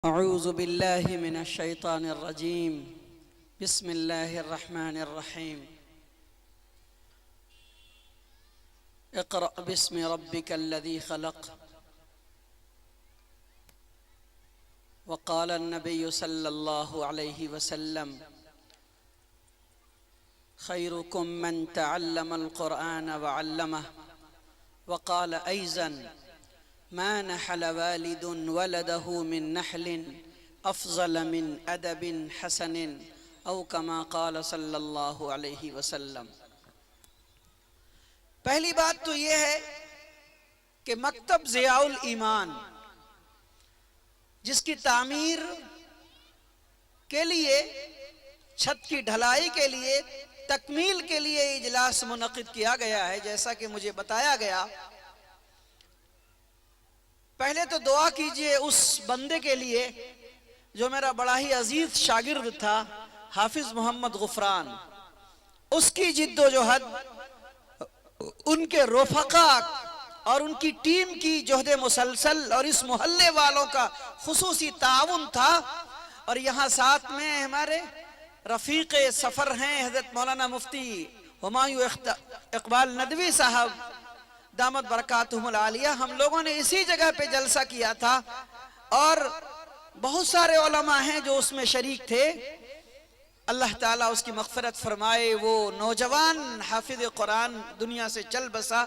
أعوذ بالله من الشيطان الرجيم بسم الله الرحمن الرحيم اقرأ باسم ربك الذي خلق وقال النبي صلى الله عليه وسلم خيركم من تعلم القرآن وعلمه وقال أيضا ما نحل والد ولده من نحل أفضل من أدب حسن أو كما قال صلی اللہ علیہ وسلم۔ پہلی بات تو یہ ہے کہ مکتب ضیاء الایمان جس کی تعمیر کے لیے، چھت کی ڈھلائی کے لیے، تکمیل کے لیے اجلاس منعقد کیا گیا ہے، جیسا کہ مجھے بتایا گیا، پہلے تو دعا کیجئے اس بندے کے لیے جو میرا بڑا ہی عزیز شاگرد تھا، حافظ محمد غفران، اس کی جد و جہد، ان کے رفقا اور ان کی ٹیم کی جہد مسلسل اور اس محلے والوں کا خصوصی تعاون تھا۔ اور یہاں ساتھ میں ہمارے رفیق سفر ہیں حضرت مولانا مفتی ہمایوں اقبال ندوی صاحب دامت برکاتہم العالیہ، ہم لوگوں نے اسی جگہ پہ جلسہ کیا تھا اور بہت سارے علماء ہیں جو اس میں شریک تھے۔ اللہ تعالیٰ اس کی مغفرت فرمائے۔ وہ نوجوان حافظ قرآن دنیا سے چل بسا،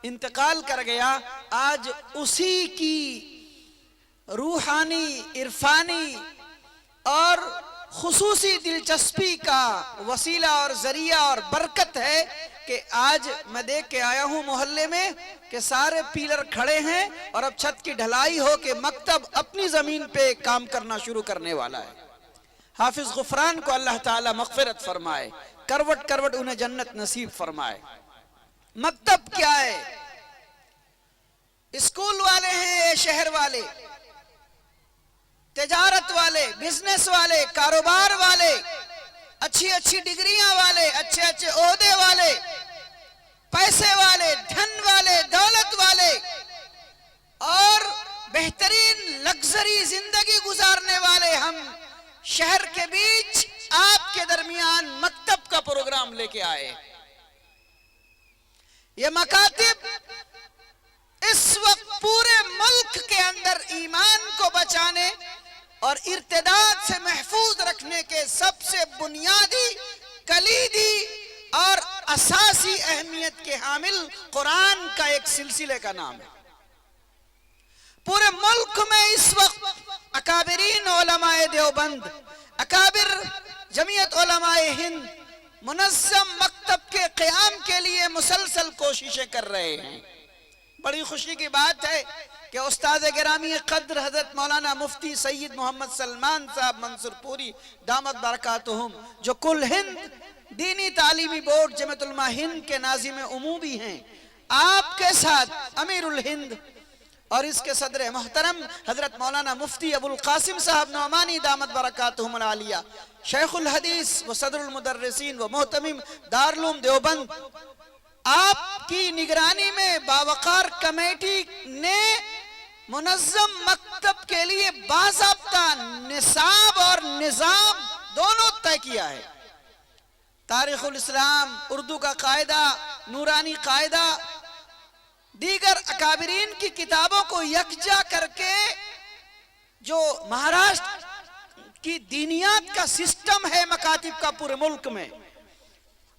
انتقال کر گیا۔ آج اسی کی روحانی، عرفانی اور خصوصی دلچسپی کا وسیلہ اور ذریعہ اور برکت ہے کہ آج میں دیکھ کے آیا ہوں محلے میں کہ سارے پیلر کھڑے ہیں اور اب چھت کی ڈھلائی ہو کہ مکتب اپنی زمین پہ کام کرنا شروع کرنے والا ہے۔ حافظ غفران کو اللہ تعالی مغفرت فرمائے، کروٹ کروٹ انہیں جنت نصیب فرمائے۔ مکتب کیا ہے؟ اسکول والے ہیں، شہر والے، تجارت والے، بزنس والے، کاروبار والے، اچھی اچھی ڈگریاں والے، اچھے اچھے عہدے والے، پیسے والے، دھن والے، دولت والے اور بہترین لگزری زندگی گزارنے والے، ہم شہر کے بیچ آپ کے درمیان مکتب کا پروگرام لے کے آئے۔ یہ مکاتب اس وقت پورے ملک کے اندر ایمان کو بچانے اور ارتداد سے محفوظ رکھنے کے سب سے بنیادی، کلیدی اور اساسی اہمیت کے حامل قرآن کا ایک سلسلے کا نام ہے۔ پورے ملک میں اس وقت اکابرین علماء دیوبند، اکابر جمعیت علماء ہند منظم مکتب کے قیام کے لیے مسلسل کوششیں کر رہے ہیں۔ بڑی خوشی کی بات ہے کہ استاد گرامی قدر حضرت مولانا مفتی سید محمد سلمان صاحب منصور پوری دامت برکاتہم، جو کل ہند دینی تعلیمی بورڈ جمعیت علماء ہند کے ناظم عمومی ہیں، آپ کے ساتھ امیر الہند اور اس کے صدر محترم حضرت مولانا مفتی ابو القاسم صاحب نعمانی دامت برکاتہم العالیہ، شیخ الحدیث و صدر المدرسین و محتمم دارالعلوم دیوبند، آپ کی نگرانی میں باوقار کمیٹی نے منظم مکتب کے لیے باضابطہ نصاب اور نظام دونوں طے کیا ہے۔ تاریخ الاسلام، اردو کا قاعدہ، نورانی قاعدہ، دیگر اکابرین کی کتابوں کو یکجا کر کے جو مہاراشٹر کی دینیات کا سسٹم ہے مکاتب کا پورے ملک میں،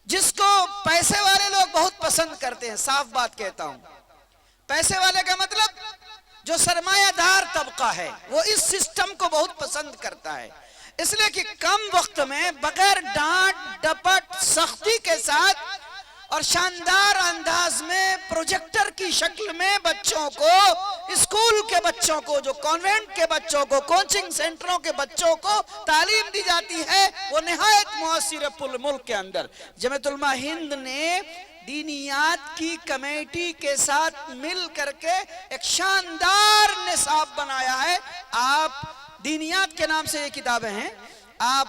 جس کو پیسے والے لوگ بہت پسند کرتے ہیں، صاف بات کہتا ہوں، پیسے والے کا مطلب جو سرمایہ دار طبقہ ہے وہ اس سسٹم کو بہت پسند کرتا ہے، اس لیے کہ کم وقت میں بغیر ڈانٹ ڈپٹ سختی کے ساتھ اور شاندار انداز میں پروجیکٹر کی شکل میں بچوں کو، اسکول کے بچوں کو، جو کانوینٹ کے بچوں کو، کوچنگ سینٹروں کے بچوں کو تعلیم دی جاتی ہے، وہ نہایت مؤثر ہے پورے ملک کے اندر۔ جمعیت علماء ہند نے دینیات کی کمیٹی کے ساتھ مل کر کے ایک شاندار نصاب بنایا ہے۔ آپ دینیات کے نام سے یہ کتابیں ہیں، آپ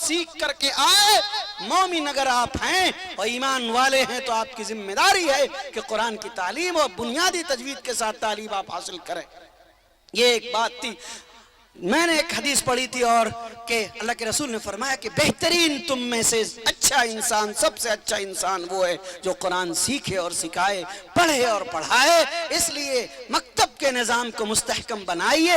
سیکھ کر کے آئے. مومن اگر آپ ہیں اور ایمان والے ہیں تو آپ کی ذمہ داری ہے کہ قرآن کی تعلیم اور بنیادی تجوید کے ساتھ تعلیم آپ حاصل کریں. یہ ایک بات تھی. میں نے ایک حدیث پڑھی تھی اور کہ اللہ کے رسول نے فرمایا کہ بہترین تم میں سے اچھا انسان، سب سے اچھا انسان وہ ہے جو قرآن سیکھے اور سکھائے، پڑھے اور پڑھائے. اس لیے مکتب کے نظام کو مستحکم بنائیے،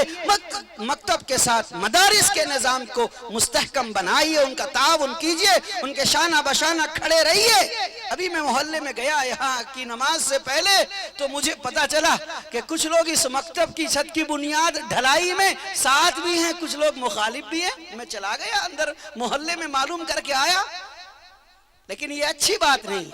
مکتب کے ساتھ مدارس کے نظام کو مستحکم بنائیے، ان کا تعاون کیجئے، ان کے شانہ بشانہ کھڑے رہیے. ابھی میں محلے میں گیا یہاں کی نماز سے پہلے تو مجھے پتا چلا کہ کچھ لوگ اس مکتب کی چھت کی بنیاد ڈھلائی میں ساتھ بھی ہیں، کچھ لوگ مخالف بھی ہیں. میں چلا گیا اندر محلے میں، معلوم کر کے آیا. لیکن یہ اچھی بات نہیں.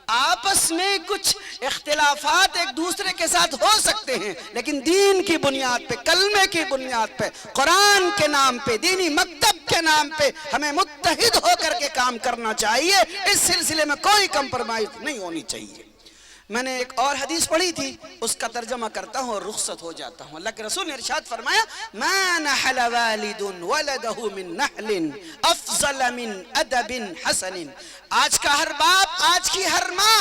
آپس میں کچھ اختلافات ایک دوسرے کے ساتھ ہو سکتے ہیں، لیکن دین کی بنیاد پہ، کلمے کی بنیاد پہ، قرآن کے نام پہ، دینی مکتب کے نام پہ ہمیں متحد ہو کر کے کام کرنا چاہیے. اس سلسلے میں کوئی کمپرمائز نہیں ہونی چاہیے. میں نے ایک اور حدیث پڑھی تھی، اس کا ترجمہ کرتا ہوں اور رخصت ہو جاتا ہوں. اللہ کے رسول نے ارشاد فرمایا ما نحل والد ولدہ من نحل افضل من ادب حسن. آج کا ہر باپ، آج کی ہر ماں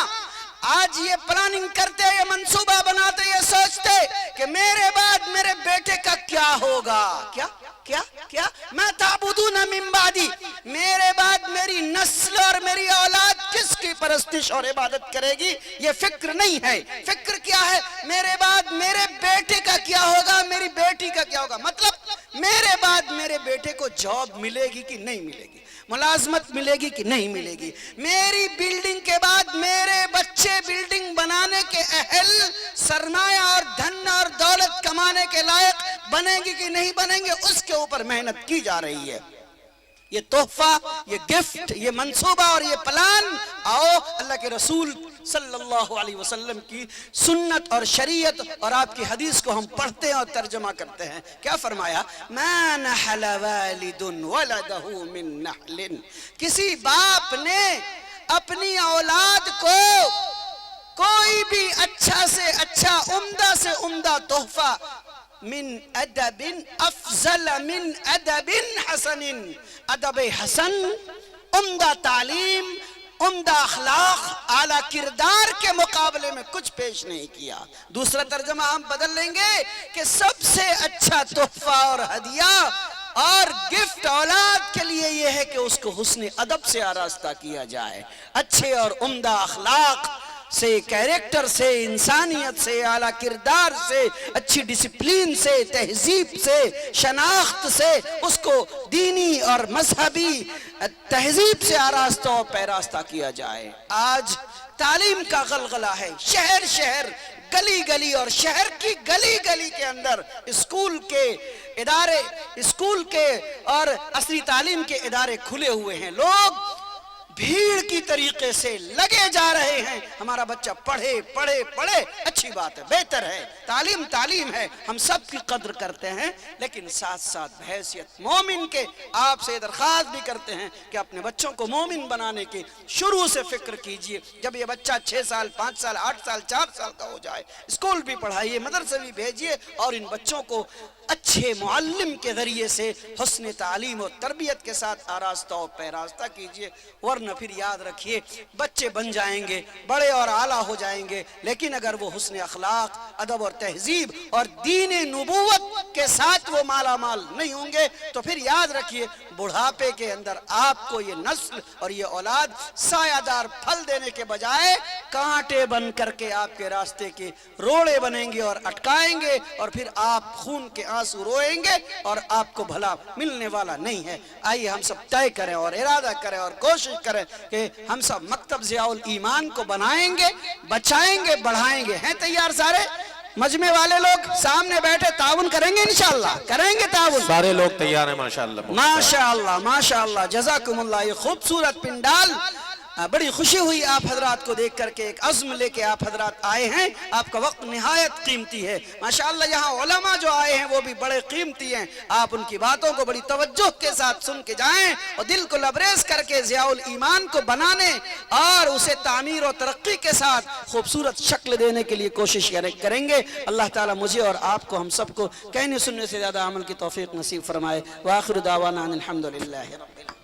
آج یہ پلاننگ کرتے، یہ منصوبہ بناتے، یہ سوچتے کہ میرے بعد میرے بیٹے کا کیا ہوگا. کیا کیا کیا ما تعبدون من بعدی، میرے بعد میری نسل اور میری اولاد کس کی پرستش اور عبادت کرے گی. یہ فکر نہیں ہے. فکر کیا ہے؟ میرے بعد میرے بیٹے کا کیا ہوگا، میری بیٹی کا کیا ہوگا. مطلب میرے بعد میرے بیٹے کو جاب ملے گی کہ نہیں ملے گی، ملازمت ملے گی کہ نہیں ملے گی. میری بلڈنگ کے بعد میرے بچے بلڈنگ بنانے کے اہل، سرمایہ اور دھن اور دولت کمانے کے لائق بنیں گی کہ نہیں بنیں گے، اس کے اوپر محنت کی جا رہی ہے. یہ تحفہ، یہ گفٹ، یہ منصوبہ اور یہ پلان، آؤ اللہ کے رسول صلی اللہ علیہ وسلم کی سنت اور شریعت اور آپ کی حدیث کو ہم پڑھتے ہیں اور ترجمہ کرتے ہیں. کیا فرمایا؟ ما نحل والد ولدہ من نحل. کسی باپ نے اپنی اولاد کو کوئی بھی اچھا سے اچھا، عمدہ سے عمدہ تحفہ، من ادب افضل من ادب حسن، ادب حسن، عمدہ تعلیم، عمدہ اخلاق، اعلیٰ کردار کے مقابلے میں کچھ پیش نہیں کیا. دوسرا ترجمہ ہم بدل لیں گے کہ سب سے اچھا تحفہ اور ہدیہ اور گفٹ اولاد کے لیے یہ ہے کہ اس کو حسن ادب سے آراستہ کیا جائے، اچھے اور عمدہ اخلاق سے، کیریکٹر سے، انسانیت سے، اعلیٰ کردار سے، اچھی ڈسپلین سے، تہذیب سے، شناخت سے اس کو دینی اور مذہبی تہذیب سے آراستہ و پیراستہ کیا جائے. آج تعلیم کا غلغلہ ہے. شہر شہر، گلی گلی اور شہر کی گلی گلی کے اندر اسکول کے ادارے، اسکول کے اور عصری تعلیم کے ادارے کھلے ہوئے ہیں. لوگ بھیڑ کی طریقے سے لگے جا رہے ہیں. ہمارا بچہ پڑھے پڑھے پڑھے، اچھی بات ہے، بہتر ہے، تعلیم تعلیم ہے، ہم سب کی قدر کرتے ہیں. لیکن ساتھ ساتھ بحیثیت مومن کے آپ سے درخواست بھی کرتے ہیں کہ اپنے بچوں کو مومن بنانے کی شروع سے فکر کیجئے. جب یہ بچہ 6 سال 5 سال 8 سال 4 سال کا ہو جائے، اسکول بھی پڑھائیے، مدرسے بھی بھیجیے اور ان بچوں کو اچھے معلم کے ذریعے سے حسن تعلیم و تربیت کے ساتھ آراستہ و پیراستہ کیجئے. ورنہ پھر یاد رکھیے بچے بن جائیں گے، بڑے اور اعلیٰ ہو جائیں گے، لیکن اگر وہ حسن اخلاق، ادب اور تہذیب اور دین نبوت کے ساتھ وہ مالا مال نہیں ہوں گے تو پھر یاد رکھیے بڑھاپے کے اندر آپ کو یہ نسل اور یہ اولاد سایہ دار پھل دینے کے بجائے کانٹے بن کر کے آپ کے راستے کے روڑے بنیں گے اور اٹکائیں گے، اور پھر آپ خون کے آنسو روئیں گے اور آپ کو بھلا ملنے والا نہیں ہے. آئیے ہم سب طے کریں اور ارادہ کریں اور کوشش کریں کہ ہم سب مکتب ضیاء الایمان کو بنائیں گے، بچائیں گے، بڑھائیں گے. ہیں تیار سارے؟ مجمع والے لوگ سامنے بیٹھے تعاون کریں گے، انشاءاللہ کریں گے تعاون. سارے لوگ تیار ہیں ماشاءاللہ ماشاءاللہ ماشاءاللہ. جزاکم اللہ. یہ خوبصورت پنڈال بڑی خوشی ہوئی آپ حضرات کو دیکھ کر کے، ایک عزم لے کے آپ حضرات آئے ہیں، آپ کا وقت نہایت قیمتی ہے ماشاءاللہ۔ یہاں علماء جو آئے ہیں وہ بھی بڑے قیمتی ہیں، آپ ان کی باتوں کو بڑی توجہ کے ساتھ سن کے جائیں اور دل کو لبریز کر کے ضیاء الایمان کو بنانے اور اسے تعمیر و ترقی کے ساتھ خوبصورت شکل دینے کے لیے کوشش کریں گے۔ اللہ تعالیٰ مجھے اور آپ کو، ہم سب کو کہنے سننے سے زیادہ عمل کی توفیق نصیب فرمائے۔ وآخر دعوانا ان الحمدللہ رب العالمین۔